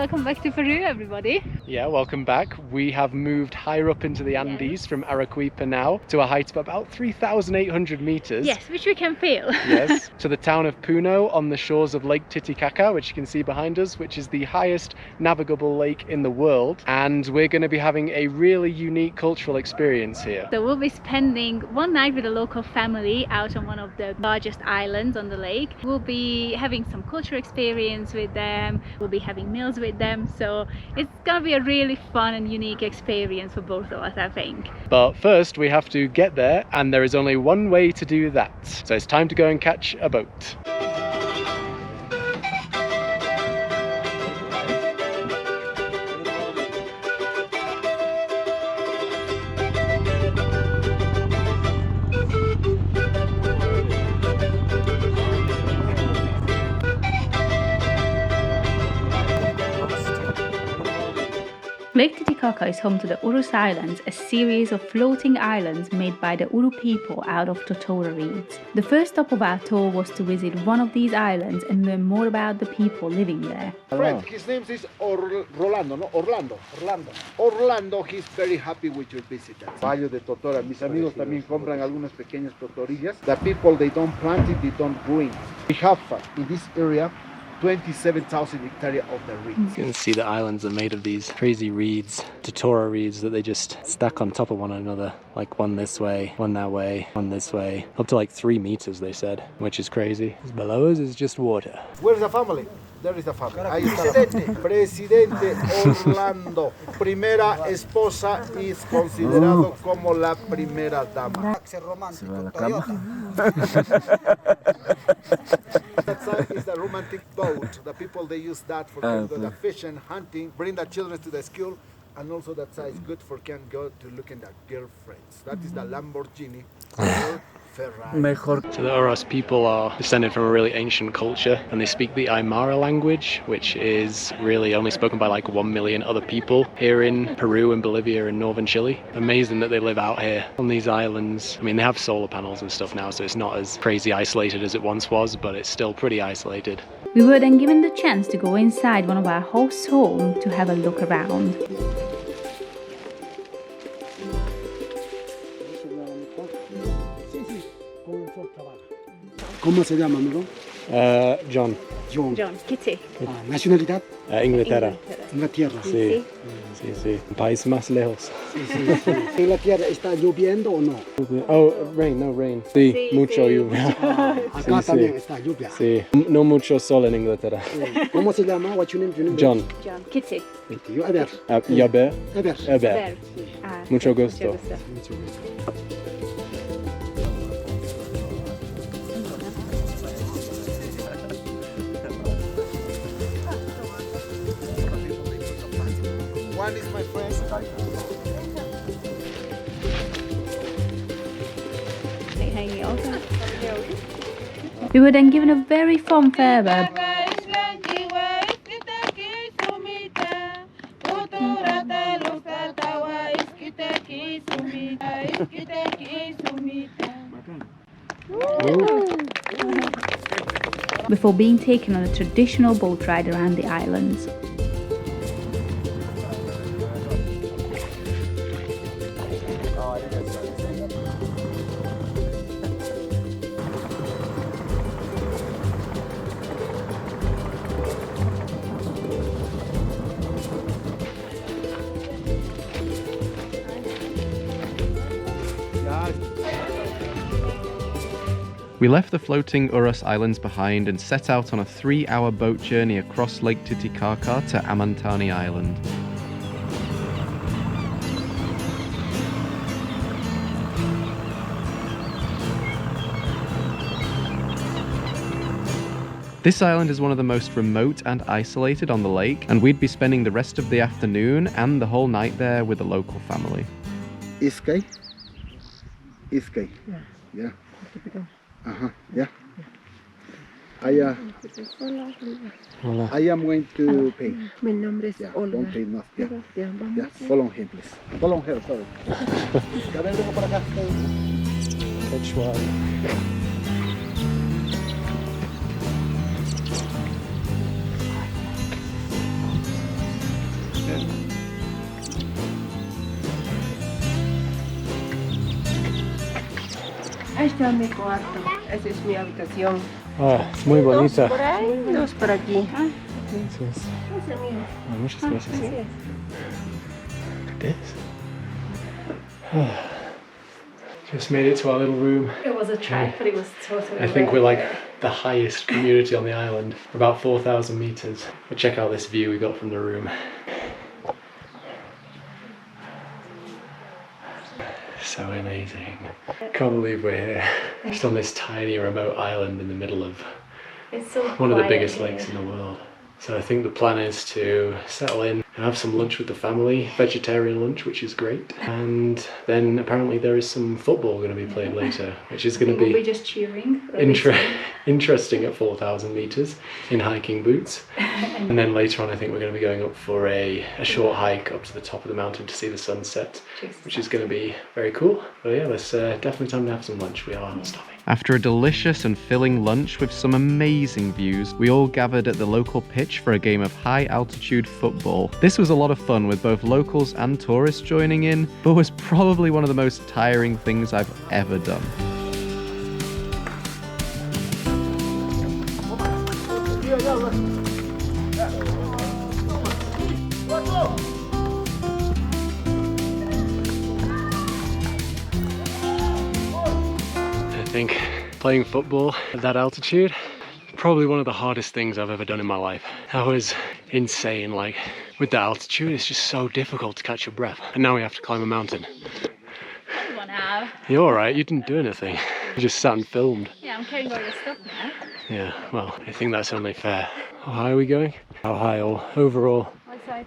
welcome back to Peru, everybody. Yeah, welcome back. We have moved higher up into the Andes from Arequipa now to a height of about 3,800 meters. Yes, which we can feel. Yes, to the town of Puno on the shores of Lake Titicaca, which you can see behind us, which is the highest navigable lake in the world. And we're going to be having a really unique cultural experience here. So we'll be spending one night with a local family out on one of the largest islands on the lake. We'll be having some cultural experience with them. We'll be having meals with them. So it's gonna be a really fun and unique experience for both of us, I think. But first we have to get there, and there is only one way to do that. So it's time to go and catch a boat. Lake Titicaca is home to the Uros Islands, a series of floating islands made by the Uru people out of totora reeds. The first stop of our tour was to visit one of these islands and learn more about the people living there. Friend, his name is Rolando, no? Orlando, he's very happy with your visit. Caballo de totora. Mis amigos también compran algunas pequeñas totorillas. The people, they don't plant it, they don't grow it. We have in this area 27,000 hectares of the reeds. You can see the islands are made of these crazy reeds, totora reeds that they just stack on top of one another, like one this way, one that way, one this way, up to like 3 meters they said, which is crazy. Below us is just water. Where's the family? There is the family. Ahí está. Presidente Orlando. Primera esposa is considerado como la primera dama. That side is the romantic boat. The people, they use that for the fishing, hunting, bring the children to the school, and also that side is good for can go to look at the girlfriends. That is the Lamborghini or Ferrari. So the Uros people are descended from a really ancient culture, and they speak the Aymara language, which is really only spoken by like 1 million other people here in Peru and Bolivia and northern Chile. Amazing that they live out here on these islands. I mean, they have solar panels and stuff now, so it's not as crazy isolated as it once was, but it's still pretty isolated. We were then given the chance to go inside one of our hosts' home to have a look around. ¿Cómo se llama, amigo? John. John, Kitty. Nacionalidad, Inglaterra. Inglaterra. Sí, sí, sí. Un país más lejos. ¿Inglaterra está lloviendo o no? Oh, rain. Sí, mucho lluvia. Acá también está lluvia. Sí, no mucho sol en Inglaterra. ¿Cómo se llama? What's your name? John. John, Kitty. Eber. Yaber. Eber. Mucho gusto. One is my friend. We were then given a very fun farewell. Before being taken on a traditional boat ride around the islands. We left the floating Uros Islands behind and set out on a 3-hour boat journey across Lake Titicaca to Amantani Island. This island is one of the most remote and isolated on the lake, and we'd be spending the rest of the afternoon and the whole night there with a local family. Iskay? Yeah. Yeah. I am going to pay. Mi nombre es Olga. Don't pay enough. Yeah. Vamos. Yeah. Follow him, please. Follow her, sorry. Ya ven, vengo para acá. Which one? Ahí está mi cuarto. Esa es mi habitación. Ah, es muy Dos bonita. por ahí, dos por aquí. Gracias. Ese es mío. Ah, muchas gracias. Así es. This. Just made it to our little room. It was a trek, but it was totally I think we're worth like the highest community on the island, about 4,000 meters. But check out this view we got from the room. So amazing. Can't believe we're here. Just on this tiny remote island in the middle of It's so one of the quiet biggest here. lakes in the world. So I think the plan is to settle in and have some lunch with the family, vegetarian lunch, which is great. And then apparently there is some football going to be played later, which is going to We'll be be just cheering. for this one. interesting at 4,000 meters in hiking boots. And then later on I think we're going to be going up for a short hike up to the top of the mountain to see the sunset, which is going to be very cool. But yeah, it's definitely time to have some lunch. We are starving. After a delicious and filling lunch with some amazing views, we all gathered at the local pitch for a game of high-altitude football. This was a lot of fun with both locals and tourists joining in, but was probably one of the most tiring things I've ever done. I think playing football at that altitude, probably one of the hardest things I've ever done in my life. That was insane. Like with the altitude, it's just so difficult to catch your breath. And now we have to climb a mountain. Come on now. You're alright, you didn't do anything. You just sat and filmed. Yeah, I'm carrying all your stuff now. Yeah, well, I think that's only fair. How high are we going? How high all overall? It's like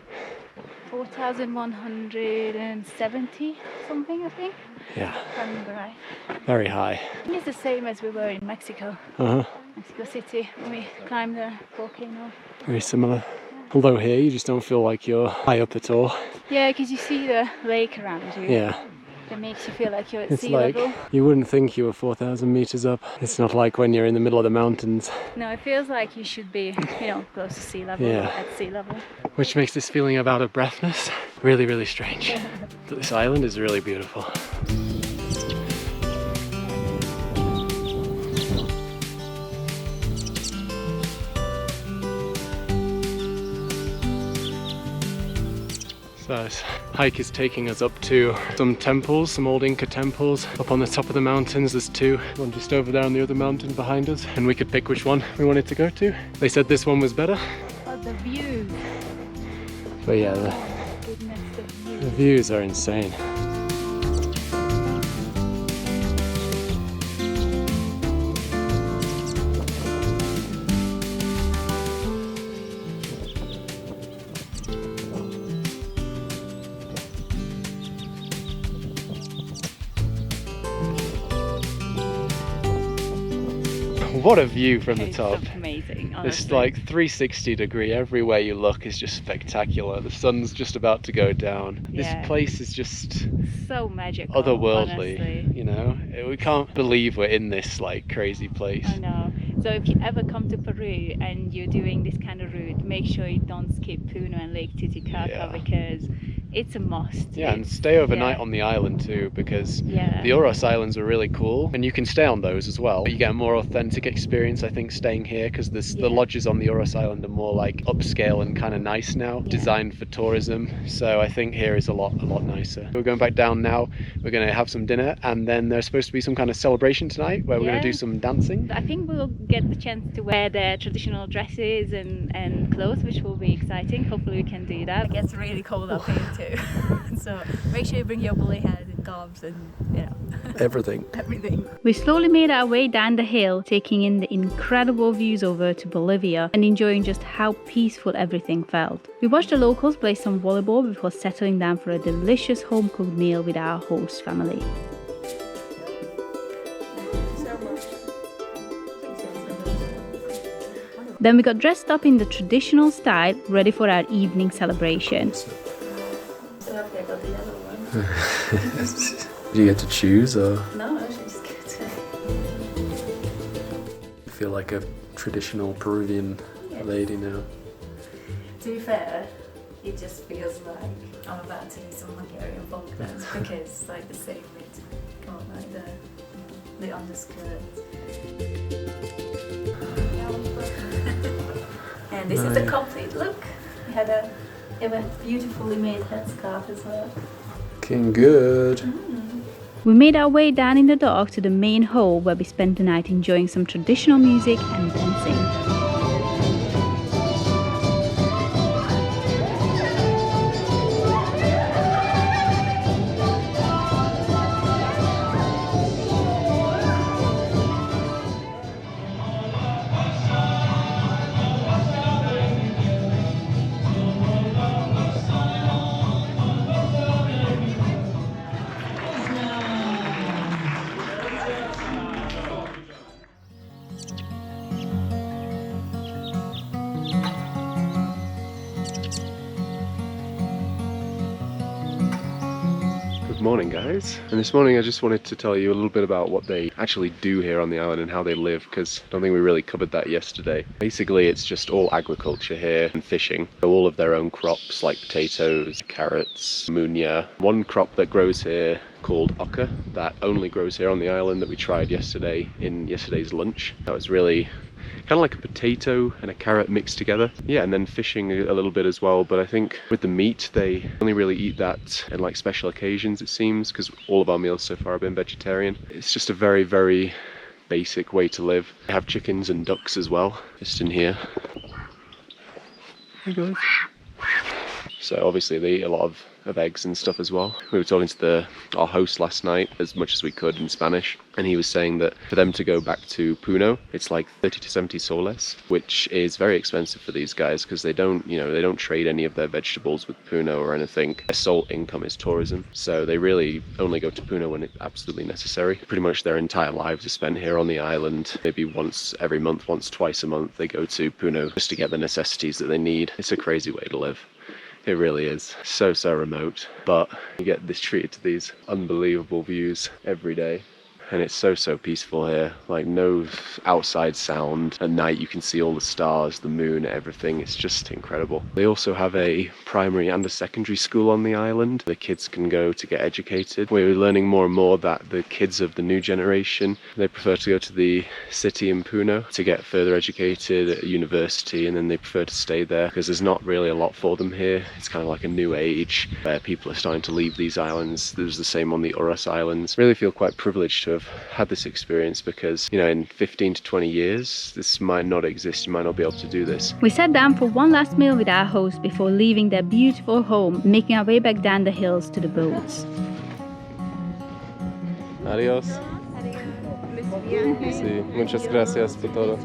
4,170 something, I think. Yeah, If I remember right. very high. I think it's the same as we were in Mexico. Uh-huh, Mexico City when we climbed the volcano. very similar. Although here you just don't feel like you're high up at all. Yeah, because you see the lake around you. Yeah, That makes you feel like you're at it's sea like, level. you wouldn't think you were 4,000 meters up. It's not like when you're in the middle of the mountains, No, it feels like you should be, close to sea level Yeah. or at sea level. which makes this feeling of out of breathness really, really strange. But this island is really beautiful. So this hike is taking us up to some temples, some old Inca temples. Up on the top of the mountains, there's two. One just over there on the other mountain behind us. And we could pick which one we wanted to go to. They said this one was better. But the view, But yeah, goodness, the the view. views are insane. What a view from the It's top. amazing, It's honestly. like 360 degree, everywhere you look is just spectacular. The sun's just about to go down. Yeah. This place is just so magical. otherworldly, honestly. you know? We can't believe we're in this like crazy place. I know. So if you ever come to Peru and you're doing this kind of route, make sure you don't skip Puno and Lake Titicaca Yeah. because it's a must. Yeah, and It's- stay overnight yeah. on the island too, because Yeah. the Uros Islands are really cool, and you can stay on those as well. You get a more authentic experience, I think, staying here, because the Yeah. lodges on the Uros Island are more like upscale and kind of nice now, Yeah. designed for tourism. So I think here is a lot nicer. We're going back down now. We're going to have some dinner, and then there's supposed to be some kind of celebration tonight where we're going Yeah. to do some dancing. I think we'll get the chance to wear their traditional dresses and clothes, which will be exciting. Hopefully we can do that. It gets really cold up here too. So make sure you bring your bully hat and gloves and Everything. everything. We slowly made our way down the hill, taking in the incredible views over to Bolivia and enjoying just how peaceful everything felt. We watched the locals play some volleyball before settling down for a delicious home-cooked meal with our host family. Then we got dressed up in the traditional style, ready for our evening celebration. Do you get to choose, or No, she's good. you feel like a traditional Peruvian lady now? To be fair, it just feels like I'm about to do some Hungarian folk dance because it's like the same with come on like the the underskirt. And this is the complete look. We had a beautifully made headscarf as well. Looking good. We made our way down in the dark to the main hall where we spent the night enjoying some traditional music and dancing. Good morning, guys. And this morning I just wanted to tell you a little bit about what they actually do here on the island and how they live, because I don't think we really covered that yesterday. Basically, it's just all agriculture here and fishing. So all of their own crops like potatoes, carrots, munya. One crop that grows here called oca that only grows here on the island that we tried yesterday in yesterday's lunch. That was really kind of like a potato and a carrot mixed together. Yeah, and then fishing a little bit as well, but I think with the meat they only really eat that in like special occasions, it seems, because all of our meals so far have been vegetarian. It's just a very, very basic way to live. They have chickens and ducks as well, just in here. Hey guys. So obviously they eat a lot of eggs and stuff as well. We were talking to our host last night as much as we could in Spanish, and he was saying that for them to go back to Puno, it's like 30 to 70 soles, which is very expensive for these guys because they don't trade any of their vegetables with Puno or anything. Their sole income is tourism, so they really only go to Puno when it's absolutely necessary. Pretty much their entire lives are spent here on the island. Maybe once every month, once twice a month, they go to Puno just to get the necessities that they need. It's a crazy way to live. It really is. So remote, but you get treated to these unbelievable views every day. And it's so peaceful here, like no outside sound. At night you can see all the stars, the moon, everything. It's just incredible. They also have a primary and a secondary school on the island. The kids can go to get educated. We're learning more and more that the kids of the new generation, they prefer to go to the city in Puno to get further educated at university, and then they prefer to stay there because there's not really a lot for them here. It's kind of like a new age where people are starting to leave these islands. There's the same on the Uros Islands. Really feel quite privileged to have had this experience because, you know, in 15 to 20 years this might not exist. You might not be able to do this. We sat down for one last meal with our host before leaving their beautiful home, making our way back down the hills to the boats. Adios. Sí, muchas gracias por todo.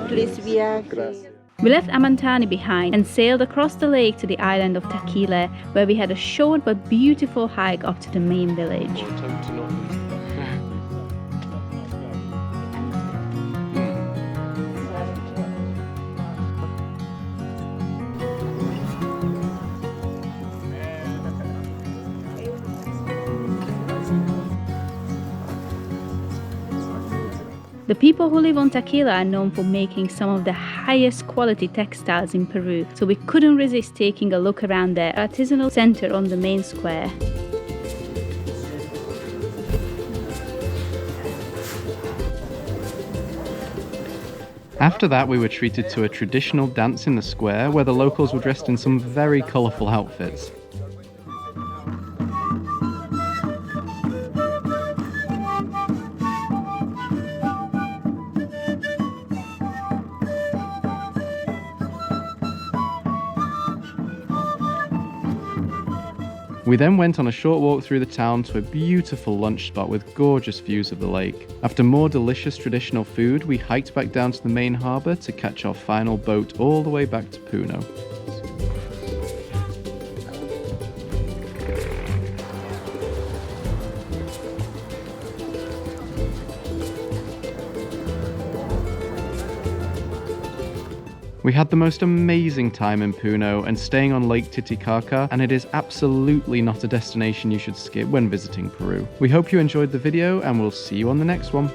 Gracias. We left Amantani behind and sailed across the lake to the island of Taquile, where we had a short but beautiful hike up to the main village. The people who live on Taquile are known for making some of the highest quality textiles in Peru, so we couldn't resist taking a look around their artisanal center on the main square. After that, we were treated to a traditional dance in the square where the locals were dressed in some very colourful outfits. We then went on a short walk through the town to a beautiful lunch spot with gorgeous views of the lake. After more delicious traditional food, we hiked back down to the main harbour to catch our final boat all the way back to Puno. We had the most amazing time in Puno and staying on Lake Titicaca, and it is absolutely not a destination you should skip when visiting Peru. We hope you enjoyed the video and we'll see you on the next one.